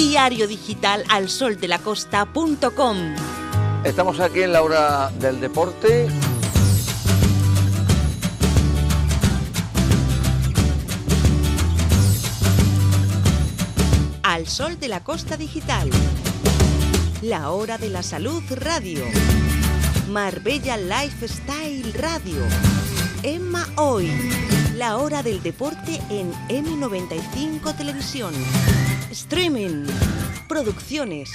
Diario digital alsoldelacosta.com. Estamos aquí en la hora del deporte. Al Sol de la Costa Digital. La Hora de la Salud Radio. Marbella Lifestyle Radio. Emma Hoy. La Hora del Deporte en M95 Televisión. Streaming. Producciones.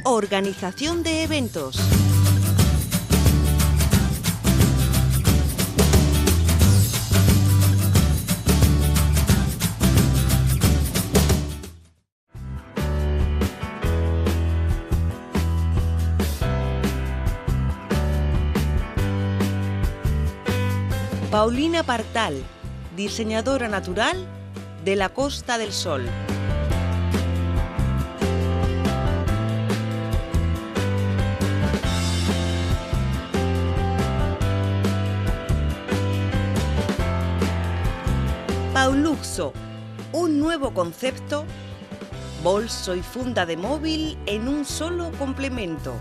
Organización de eventos. Paulina Partal, diseñadora natural de la Costa del Sol. Pauluxo, un nuevo concepto, bolso y funda de móvil en un solo complemento.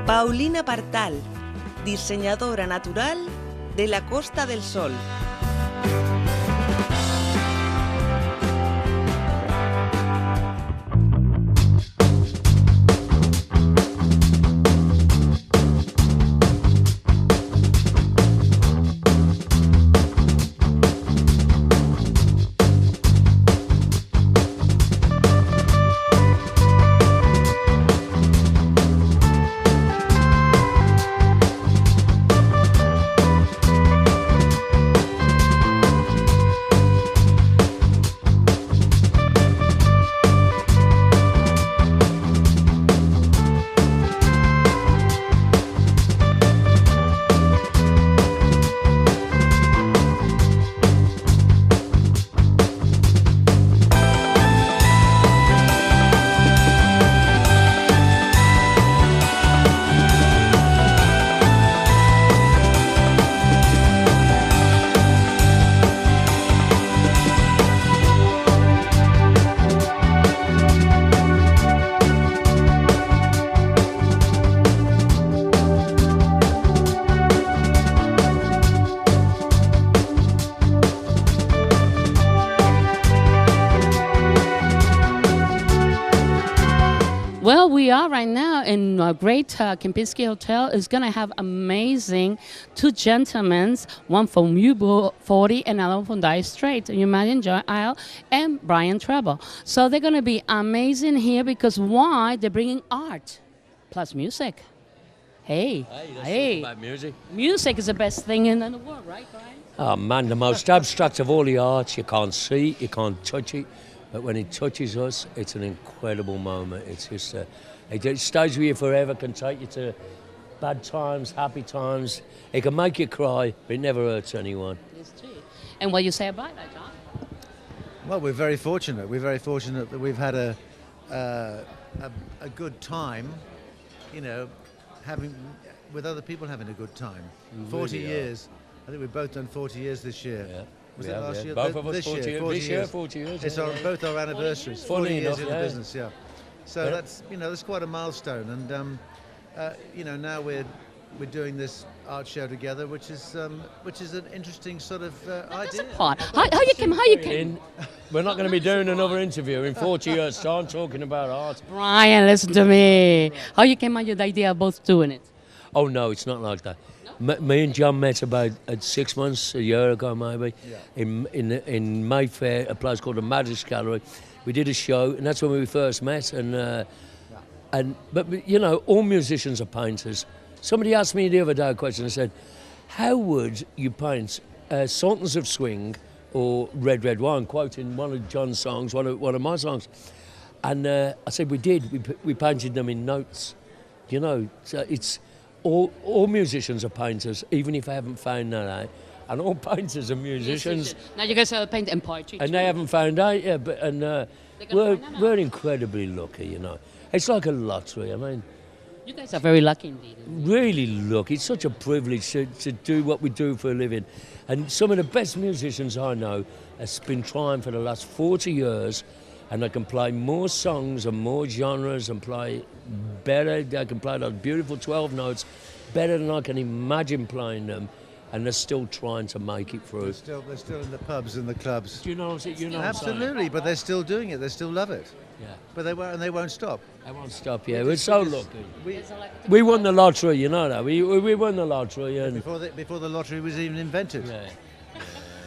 Paulina Partal, diseñadora natural de la Costa del Sol. Well, we are right now in a great Kempisky hotel. It's going to have amazing two gentlemen, one from U40 and another from Dire Straits. You might enjoy Isle and Brian Treble. So they're going to be amazing here because why? They're bringing art plus music. Hey, hey. About music. Music is the best thing in the world, right, Brian? Oh man, the most abstract of all the arts. You can't see, you can't touch it. But when it touches us, it's an incredible moment. It's just, it stays with you forever, can take you to bad times, happy times. It can make you cry, but it never hurts anyone. It's true. And what you say about that, John? Well, we're very fortunate. We're very fortunate that we've had a good time, you know, with other people having a good time. 40 really years. I think we've both done 40 years this year. Yeah. Was it last year? Both of us 40 years. 40 This year, 40 years. It's both our anniversaries. 40 years in the business, yeah. So that's, you know, that's quite a milestone. And, you know, now we're doing this art show together, which is an interesting sort of idea. How you came? We're not going to be doing another interview in 40 years' time talking about art. Brian, listen to me. How you came up with the idea of both doing it? Oh no, it's not like that. Me and John met about 6 months, a year ago maybe, in Mayfair, a place called the Madras Gallery. We did a show, and that's when we first met. But you know, all musicians are painters. Somebody asked me the other day a question and said, "How would you paint Sultans of Swing or Red Red Wine?" Quoting one of John's songs, one of my songs. And I said we did. We painted them in notes. You know, so it's. All musicians are painters, even if I haven't found that out. And all painters are musicians. Now you guys have paint and poetry. And they haven't found out yet. But we're incredibly lucky, you know. It's like a lottery. I mean, You guys are very lucky indeed. Really lucky. It's such a privilege to do what we do for a living. And some of the best musicians I know have been trying for the last 40 years, and they can play more songs and more genres and play better. They can play those beautiful 12 notes better than I can imagine playing them, and they're still trying to make it through. They're still in the pubs and the clubs. Do you know what I'm saying? Absolutely, but they're still doing it. They still love it. Yeah. But they won't stop. They won't stop, yeah. We're so lucky. We won the lottery, you know that. We won the lottery. And before the lottery was even invented. Yeah.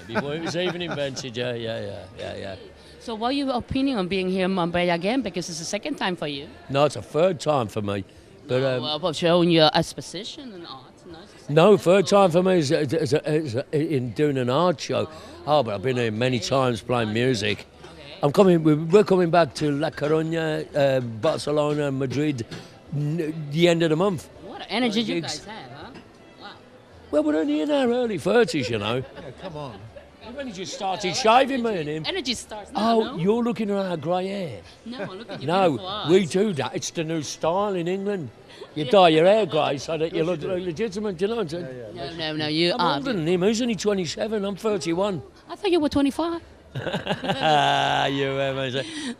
Before it was even invented, yeah. So what's your opinion on being here in Mumbai again? Because it's the second time for you. No, it's a third time for me. But Well, showing your exposition and art. no, third time for me is in doing an art show. Oh, but I've been here many times playing music. We're coming back to La Coruña, Barcelona, Madrid, the end of the month. What energy you guys have, huh? Wow. Well, we're only in our early 30s, you know. Yeah, come on. I've only just started shaving, me and him. Energy starts now, Oh, no? you're looking at our grey hair. No, look at your No, beautiful eyes. we do that. It's the new style in England. You dye your hair grey so that you look legitimate, you know what I'm saying? No, you I'm are. older than him. He's only 27. I'm 31. I thought you were 25.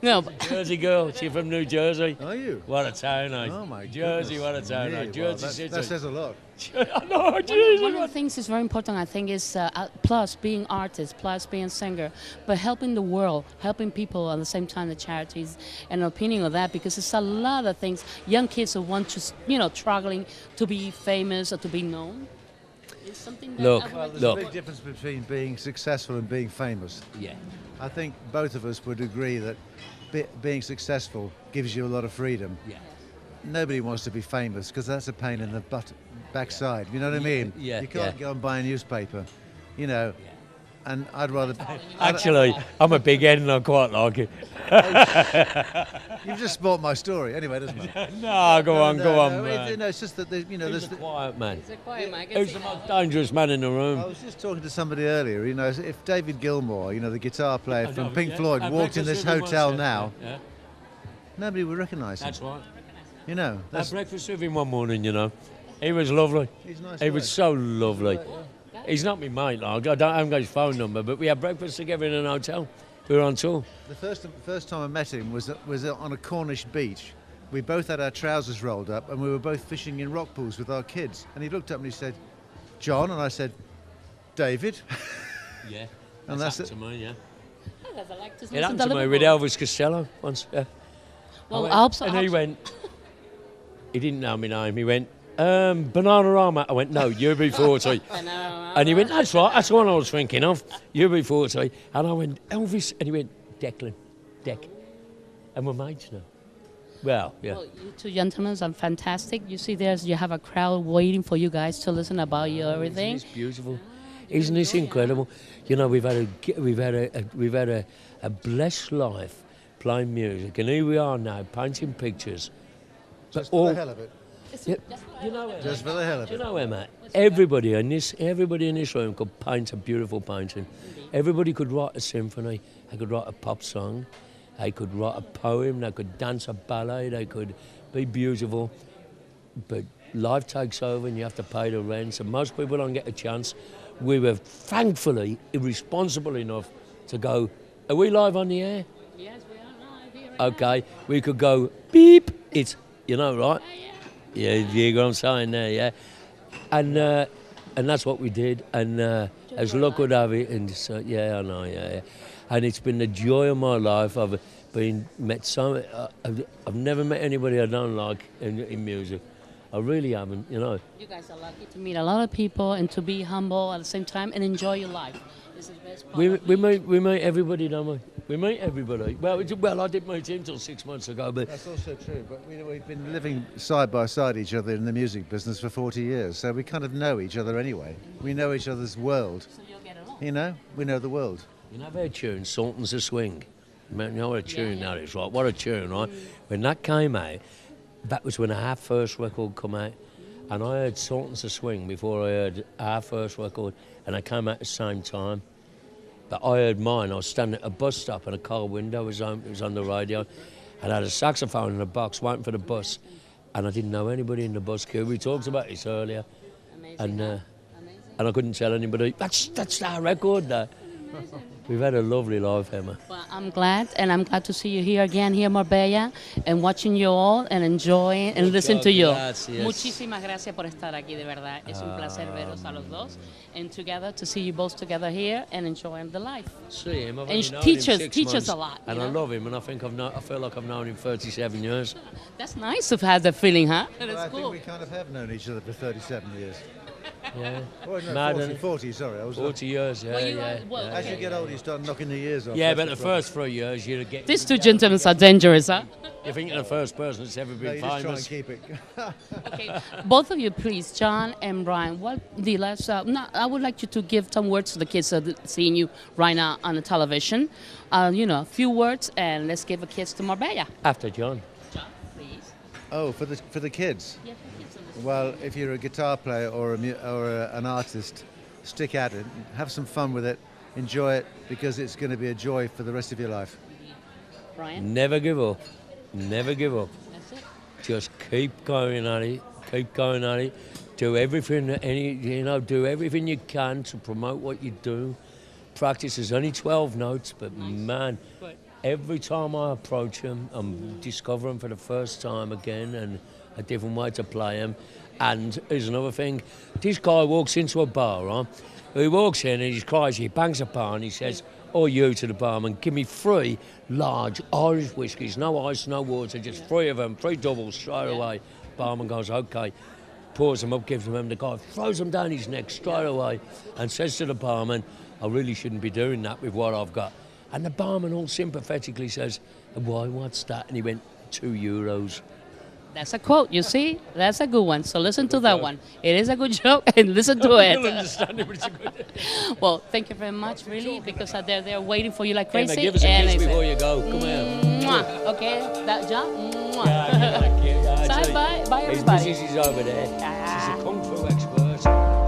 No, but Jersey girl. She's from New Jersey. Are you? What a town, eh? Oh my Jersey, goodness. what a town, eh? Me, Jersey well, City. that says a lot. No, one Jesus. of the things is very important, I think, is plus being artist, plus being singer, but helping the world, helping people at the same time, the charities, and opinion of that, because it's a lot of things. Young kids who want to, struggling to be famous or to be known. It's something that Look, I would Well, like to there's a Look. big difference between being successful and being famous. Yeah. I think both of us would agree that being successful gives you a lot of freedom. Yeah. Nobody wants to be famous because that's a pain in the backside. You know what I mean? Yeah, You can't yeah. go and buy a newspaper, and I'd rather... Actually, I'm a big head and I quite like it. You've just spoilt my story. Anyway, doesn't it? No, go on, No, man. it's just that, He's there's... a quiet man. It's a quiet man. I can Who's see the that. most dangerous man in the I room? was just talking to somebody earlier, if David Gilmour, the guitar player I from know, Pink yeah. Floyd, At walked in this breakfast with him hotel once, now, Yeah. nobody would recognise him. That's right. You know, Had that's, breakfast with him one morning, He was lovely. he's a nice. He guy. was so lovely. He's not my mate, like. I haven't got his phone number, but we had breakfast together in an hotel. We were on tour. The first time I met him was on a Cornish beach. We both had our trousers rolled up and we were both fishing in rock pools with our kids. And he looked up and he said, "John," and I said, "David." Yeah. And that's happened it. to me, yeah. I like to It listen happened to to me with Liverpool. Elvis Costello once, yeah. Well, went- I hope so. And I he hope so. went, he didn't know my name, he went, Bananarama. I went, no, UB40. And he went, that's right, that's the one I was thinking of, UB40. And I went, Elvis, and he went, Declan, Deck. And we're mates now. Well, yeah. Well, you two gentlemen are fantastic. You see, you have a crowd waiting for you guys to listen about you everything. Isn't this beautiful? Isn't this incredible? We've had a blessed life playing music, and here we are now painting pictures. Just for the hell of it. Yeah, you know where, Just for the hell of do you it. know where, Matt? Everybody in this room could paint a beautiful painting. Everybody could write a symphony. They could write a pop song. They could write a poem. They could dance a ballet. They could be beautiful. But life takes over, and you have to pay the rent. And most people don't get a chance. We were thankfully irresponsible enough to go, are we live on the air? Yes, we are live here. Okay, we could go beep. It's right? Yeah, you know what I'm saying there, yeah. And that's what we did. And as luck would have it, and so, yeah, I know, yeah. And it's been the joy of my life. I've never met anybody I don't like in music. I really haven't, You guys are lucky to meet a lot of people and to be humble at the same time and enjoy your life. This is the best part. We meet everybody, don't we? We meet everybody. Well, I didn't meet him till 6 months ago, but That's also true, but we've been living side by side each other in the music business for 40 years, so we kind of know each other anyway. We know each other's world, So you'll get along. We know the world. you know their tune, Sultans of Swing. Man, you know what a tune that is, right? What a tune, right? When that came out, that was when our first record come out, and I heard Sultans of Swing before I heard our first record, and they came out at the same time. But I heard mine. I was standing at a bus stop and a car window was on. It was on the radio, and I had a saxophone in a box waiting for the bus. and I didn't know anybody in the bus queue. We talked about this earlier, Amazing. and Amazing. and I couldn't tell anybody. That's our record, though. We've had a lovely life, Emma. Well, I'm glad, and I'm glad to see you here again, here in Marbella, and watching you all, and enjoying, and listen to you. Gracias. Muchísimas gracias por estar aquí, de verdad. Es un placer veros a los dos, and together, to see you both together here, and enjoying the life. See him. I've And only known teach him us- 6 teach us months, a lot, and you I know? love him, and I feel like I've known him 37 years. That's nice to have that feeling, huh? Well, That's I think cool. we kind of have known each other for 37 years. Yeah, Oh, no, Mad, 40, isn't it? 40, sorry. I was 40 years. Yeah, Well, you yeah. are- well, yeah. As you get older, you start knocking the years off. Yeah, That's but the problem. first 3 years, you get. These two gentlemen are dangerous, huh? You think you're the first person that's ever No, been you just try and famous. keep it. Okay, both of you, please, John and Brian. What the last? No, I would like you to give some words to the kids that are seeing you right now on the television. A few words, and let's give a kiss to Marbella. After John. John, please. Oh, for the kids. Yeah, for kids on this. Well, if you're a guitar player or an artist, stick at it. Have some fun with it. Enjoy it, because it's going to be a joy for the rest of your life. Brian, Never give up. Never give up. that's it. Just keep going at it. Keep going at it. Do everything do everything you can to promote what you do. Practice. There's only 12 notes, but man, Good. every time I approach them, I'm discovering for the first time again and a different way to play them. And here's another thing. This guy walks into a bar, right? He walks in and he's crazy. He bangs a bar and he says, "Oh, you," to the barman, "give me 3 large Irish whiskies, no ice, no water, just 3 of them, 3 doubles straight away." Barman goes, "Okay." Pours them up, gives them him. The guy throws them down his neck straight away and says to the barman, "I really shouldn't be doing that with what I've got." And the barman all sympathetically says, "Why, what's that?" And he went, €2. That's a quote. You see, that's a good one. So listen to that one. It is a good joke, and listen to it. You'll understand it, but it's a good. Well, thank you very much, really, because they're waiting for you like Emma, crazy. give us a and kiss I said, before you go. Come here. Mwah. Okay, that John. Mwah. Say Bye, everybody. This is over there. She's a kung fu expert.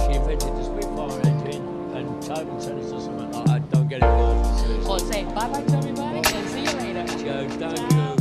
She invented the Spitfire engine, and table tennis or something like that. Don't get it wrong. Well, say bye-bye to everybody, and see you later. Joe, thank Ciao. you.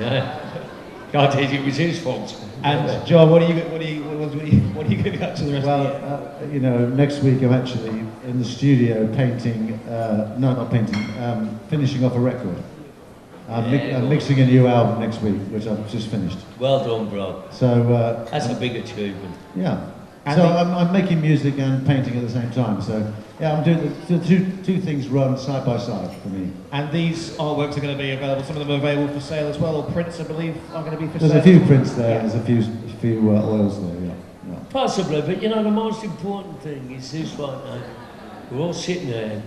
No, God, it was his fault. And John, what are you going to be up to the rest of the year? You know, next week I'm actually in the studio painting. Finishing off a record. I'm mixing a new album next week, which I've just finished. Well done, bro. So that's a big achievement. Yeah. And so I'm making music and painting at the same time. So yeah, I'm doing the two things run side by side for me. And these artworks are going to be available. Some of them are available for sale as well, or prints, I believe, are going to be for sale. There's a few prints there. Yeah. There's a few oils there. Yeah. Possibly, but you know the most important thing is this one. We're all sitting there.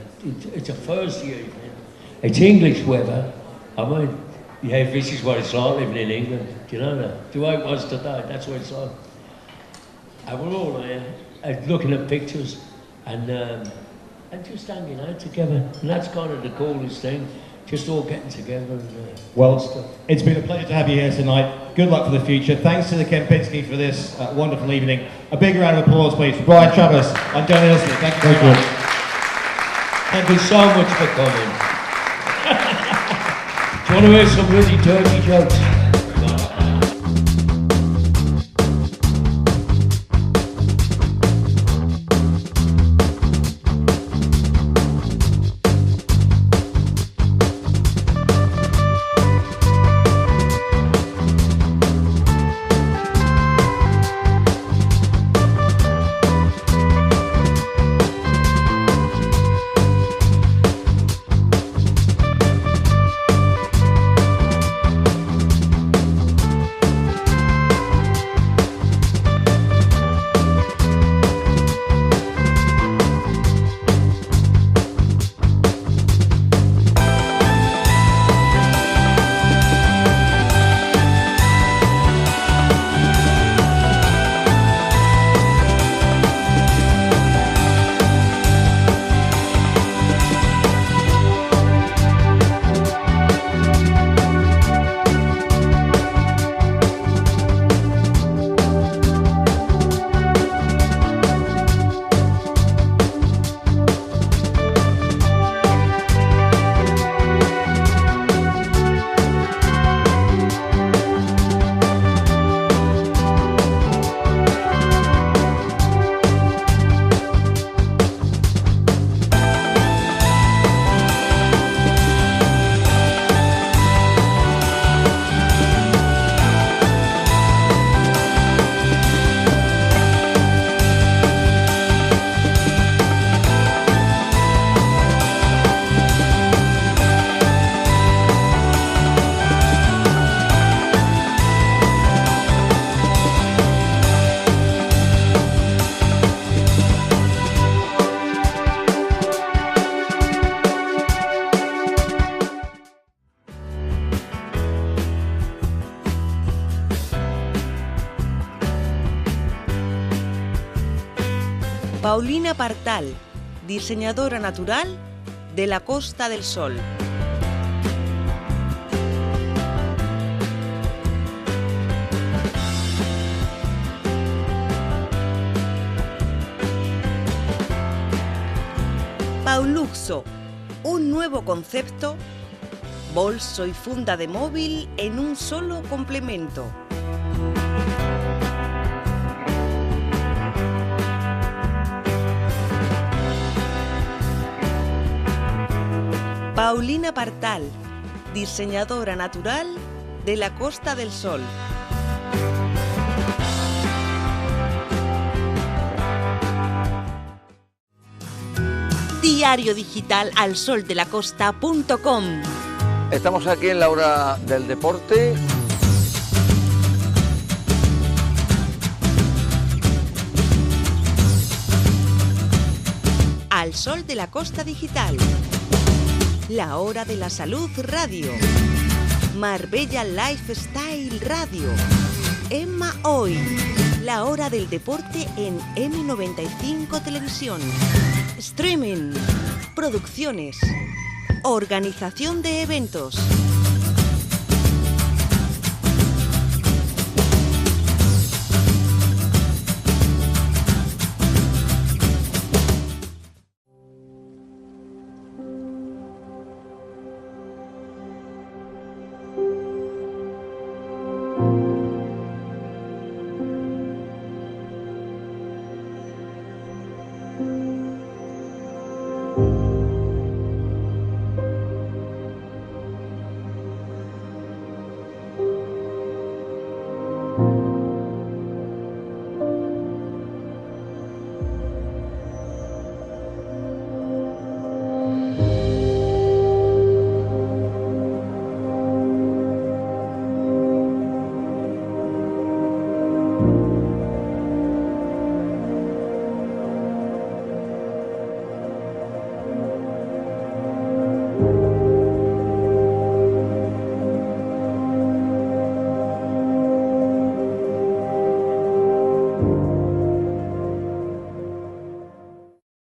It's a Thursday evening. It's English weather. I mean, yeah, this is what it's like living in England. Do you know that? The way it was today, that's what it's like. And we're all there looking at pictures and just hanging out together. And that's kind of the coolest thing, just all getting together and stuff. It's been a pleasure to have you here tonight. Good luck for the future. Thanks to the Kempisky for this wonderful evening. A big round of applause, please, for Brian Travis and Johnny Hustley. Thank you very much. Thank you so much for coming. Do you want to hear some really dirty jokes? Paulina Partal, diseñadora natural de la Costa del Sol. Pauluxo, un nuevo concepto, bolso y funda de móvil en un solo complemento. Paulina Partal, diseñadora natural de la Costa del Sol. Diario digital alsoldelacosta.com. Estamos aquí en la hora del deporte. Al Sol de la Costa Digital. La Hora de la Salud Radio. Marbella Lifestyle Radio. Emma Hoy. La Hora del Deporte en M95 Televisión. Streaming. Producciones. Organización de eventos.